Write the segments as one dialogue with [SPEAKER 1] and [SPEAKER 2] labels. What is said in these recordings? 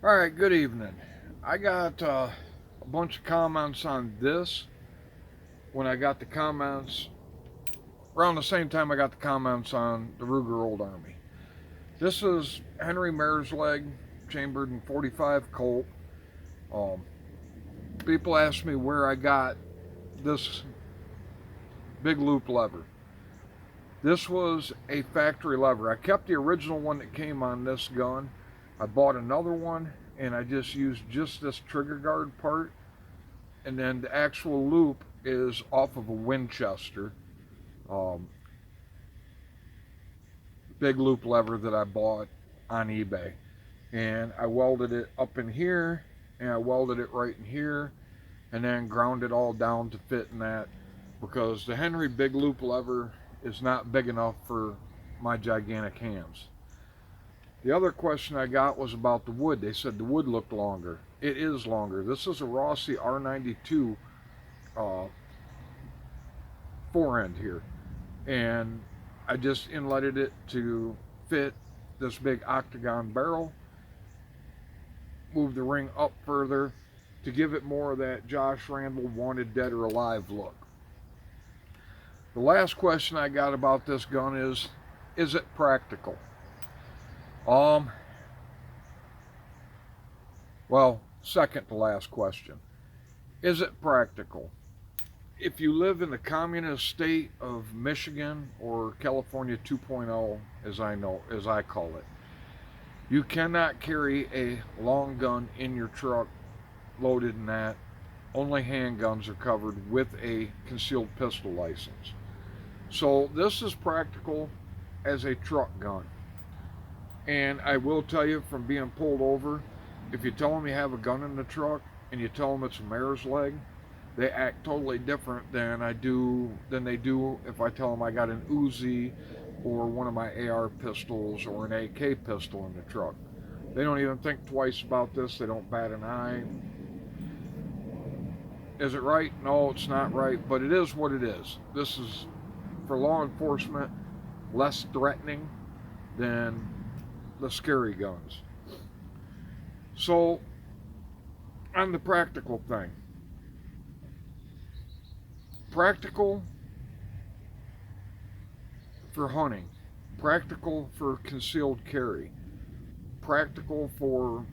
[SPEAKER 1] All right, good evening. I got a bunch of comments on this when I got the comments around the same time I got the comments on the Ruger Old Army. This is Henry Mare's leg, chambered in 45 Colt. Um, People ask me where I got this big loop lever. This was a factory lever. I kept the original one that came on this gun. I bought another one and I just used just this trigger guard part, and then the actual loop is off of a Winchester um, big loop lever that I bought on eBay. And I welded it up in here, and I welded it right in here, and then ground it all down to fit in that, because the Henry big loop lever is not big enough for my gigantic hands. The other question I got was about the wood. They said the wood looked longer. It is longer. This is a Rossi R92 uh, forend here, and I just inletted it to fit this big octagon barrel, moved the ring up further to give it more of that Josh Randall wanted dead or alive look. The last question I got about this gun is it practical? Well, second to last question. Is it practical? If you live in the communist state of Michigan, or California 2.0 as I call it, you cannot carry a long gun in your truck loaded in that. Only handguns are covered with a concealed pistol license. So this is practical as a truck gun. And I will tell you, from being pulled over, if you tell them you have a gun in the truck and you tell them it's a mare's leg, they act totally different than they do if I tell them I got an Uzi or one of my AR pistols or an AK pistol in the truck. They don't even think twice about this. They don't bat an eye. Is it right? No, it's not right, but it is what it is. This is, for law enforcement, less threatening than the scary guns. So, on the practical thing, practical for hunting, practical for concealed carry, practical for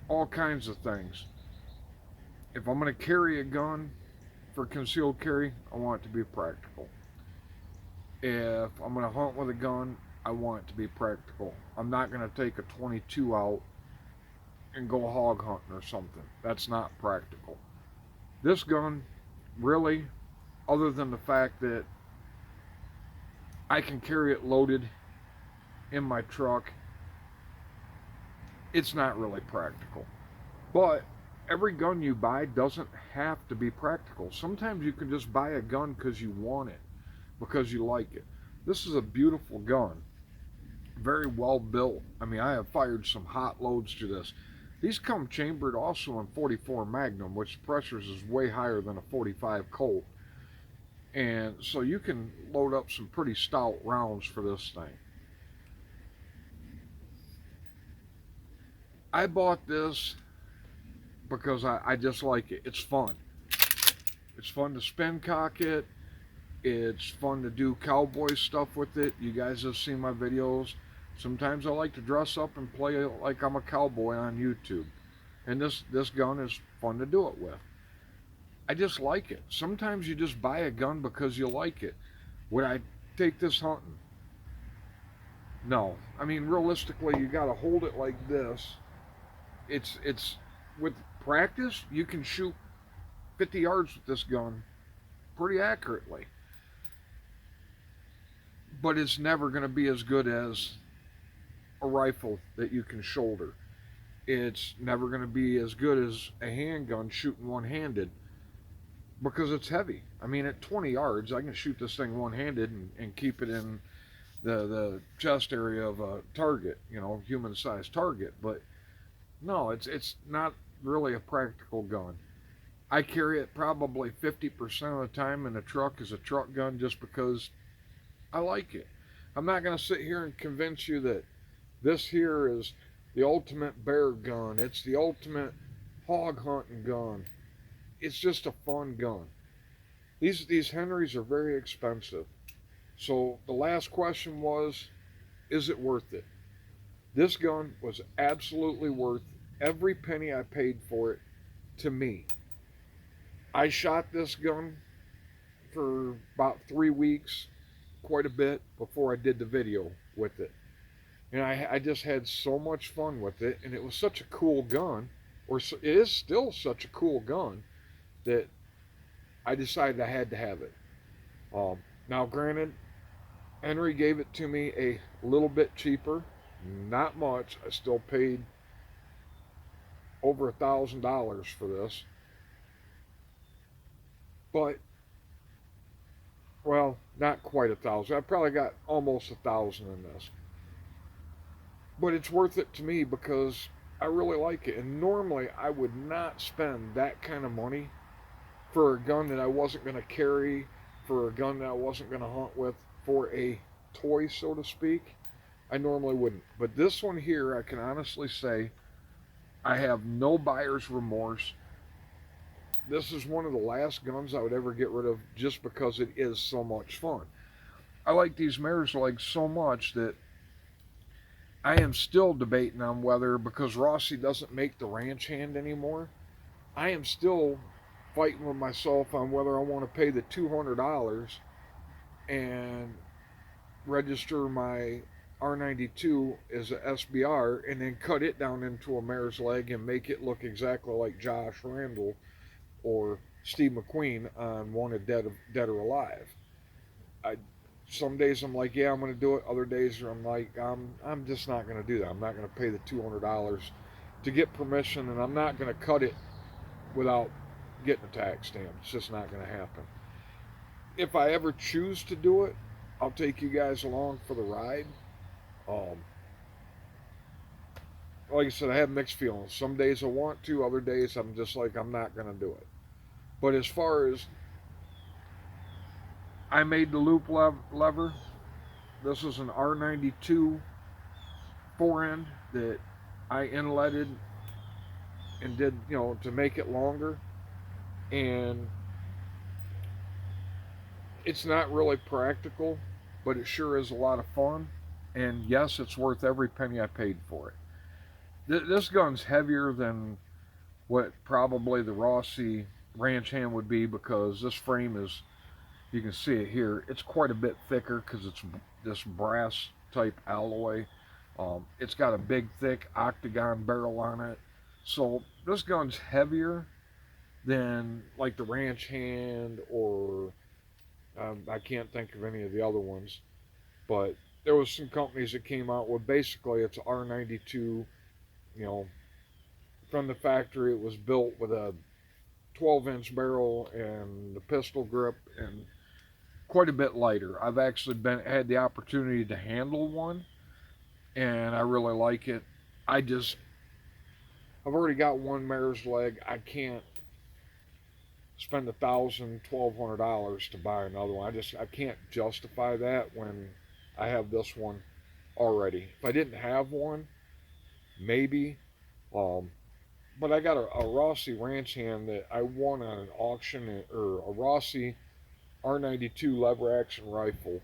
[SPEAKER 1] all kinds of things. If I'm going to carry a gun for concealed carry, I want it to be practical. If I'm going to hunt with a gun, I want it to be practical. I'm not going to take a 22 out and go hog hunting or something. That's not practical. This gun, really, other than the fact that I can carry it loaded in my truck, it's not really practical. But every gun you buy doesn't have to be practical. Sometimes you can just buy a gun because you want it, because you like it. This is a beautiful gun, very well built. I mean, I have fired some hot loads to this. These come chambered also in 44 Magnum, which pressures is way higher than a 45 Colt. And so you can load up some pretty stout rounds for this thing. I bought this because I just like it. It's fun. It's fun to spin cock it. It's fun to do cowboy stuff with it. You guys have seen my videos. Sometimes I like to dress up and play like I'm a cowboy on YouTube. And this gun is fun to do it with. I just like it. Sometimes you just buy a gun because you like it. Would I take this hunting? No. I mean, realistically, you got to hold it like this. It's with practice, you can shoot 50 yards with this gun pretty accurately. But it's never going to be as good as a rifle that you can shoulder. It's never going to be as good as a handgun shooting one-handed, because it's heavy. I mean, at 20 yards, I can shoot this thing one-handed and keep it in the chest area of a target, human-sized target. But no, it's not really a practical gun. I carry it probably 50% of the time in the truck as a truck gun just because I like it. I'm not going to sit here and convince you that this here is the ultimate bear gun. It's the ultimate hog hunting gun. It's just a fun gun. These Henrys are very expensive. So the last question was, is it worth it? This gun was absolutely worth every penny I paid for it to me. I shot this gun for about 3 weeks, quite a bit, before I did the video with it. And I just had so much fun with it, and it was such a cool gun, or it is still such a cool gun, that I decided I had to have it. Now, granted, Henry gave it to me a little bit cheaper, not much. I still paid over $1,000 for this, but well, not quite 1,000. I probably got almost 1,000 in this, but it's worth it to me because I really like it. And normally, I would not spend that kind of money for a gun that I wasn't going to carry, for a gun that I wasn't going to hunt with, for a toy, so to speak. I normally wouldn't. But this one here, I can honestly say I have no buyer's remorse. This is one of the last guns I would ever get rid of just because it is so much fun. I like these mare's legs so much that I am still debating on whether, because Rossi doesn't make the ranch hand anymore, I am still fighting with myself on whether I want to pay the $200 and register my R92 as a SBR and then cut it down into a mare's leg and make it look exactly like Josh Randall or Steve McQueen on Wanted Dead or Alive. I Some days I'm like, yeah, I'm going to do it. Other days I'm like, I'm just not going to do that. I'm not going to pay the $200 to get permission, and I'm not going to cut it without getting a tax stamp. It's just not going to happen. If I ever choose to do it, I'll take you guys along for the ride. Um, like I said, I have mixed feelings. Some days I want to, other days I'm just like, I'm not going to do it. But as far as I made the loop lever, this is an R92 forend that I inletted and did, to make it longer. And it's not really practical, but it sure is a lot of fun. And yes, it's worth every penny I paid for it. This gun's heavier than what probably the Rossi ranch hand would be, because this frame is, you can see it here, it's quite a bit thicker because it's this brass type alloy. It's got a big thick octagon barrel on it. So this gun's heavier than like the ranch hand, or I can't think of any of the other ones, but there was some companies that came out with basically it's R92, you know, from the factory. It was built with a 12-inch barrel and the pistol grip and quite a bit lighter. I've actually had the opportunity to handle one, and I really like it. I've already got one mare's leg. I can't spend $1,000, $1,200 to buy another one. I can't justify that when I have this one already. If I didn't have one, maybe. But I got a Rossi ranch hand that I won on an auction, or a Rossi R92 lever action rifle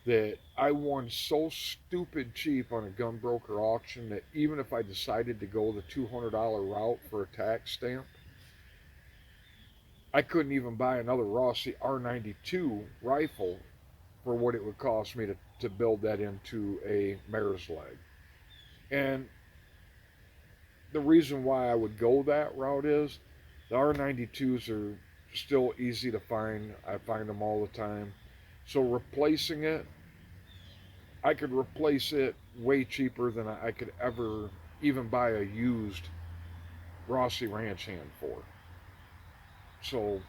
[SPEAKER 1] that I won so stupid cheap on a gun broker auction that even if I decided to go the $200 route for a tax stamp, I couldn't even buy another Rossi R92 rifle for what it would cost me to build that into a mare's leg. And the reason why I would go that route is the R92s are still easy to find. I find them all the time. So replacing it, I could replace it way cheaper than I could ever even buy a used Rossi ranch hand for. So,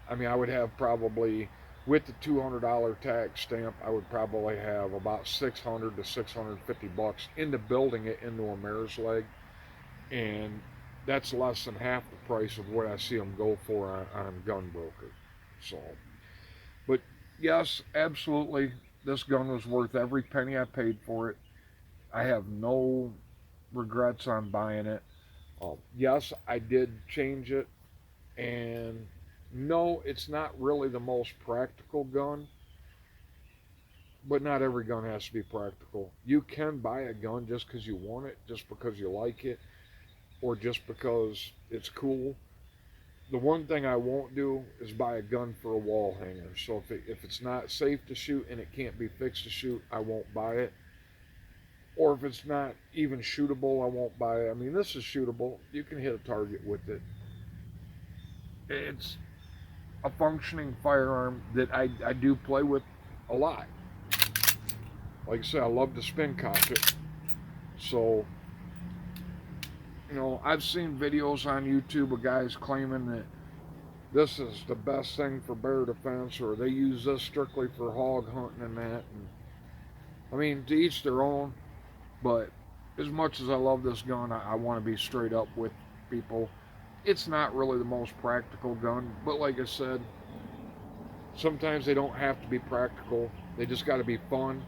[SPEAKER 1] I mean, I would have probably, with the $200 tax stamp, I would probably have about $600 to $650 into building it into a mare's leg, and that's less than half the price of what I see them go for on Gun Broker. So, but yes, absolutely, this gun was worth every penny I paid for it. I have no regrets on buying it. Yes, I did change it, and no, it's not really the most practical gun, but not every gun has to be practical. You can buy a gun just because you want it, just because you like it, or just because it's cool. The one thing I won't do is buy a gun for a wall hanger. So if it's not safe to shoot and it can't be fixed to shoot, I won't buy it. Or if it's not even shootable, I won't buy it. I mean, this is shootable. You can hit a target with it. It's a functioning firearm that I do play with a lot. Like I said, I love to spin cock it. So, I've seen videos on YouTube of guys claiming that this is the best thing for bear defense, or they use this strictly for hog hunting and that. And, I mean, to each their own, but as much as I love this gun, I want to be straight up with people. It's not really the most practical gun, but like I said, sometimes they don't have to be practical. They just got to be fun,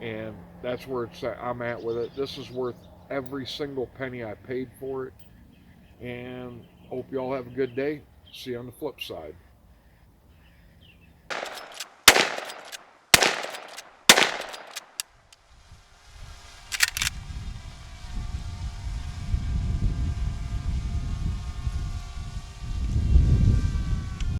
[SPEAKER 1] and that's where I'm at with it. This is worth every single penny I paid for it, and hope you all have a good day. See you on the flip side.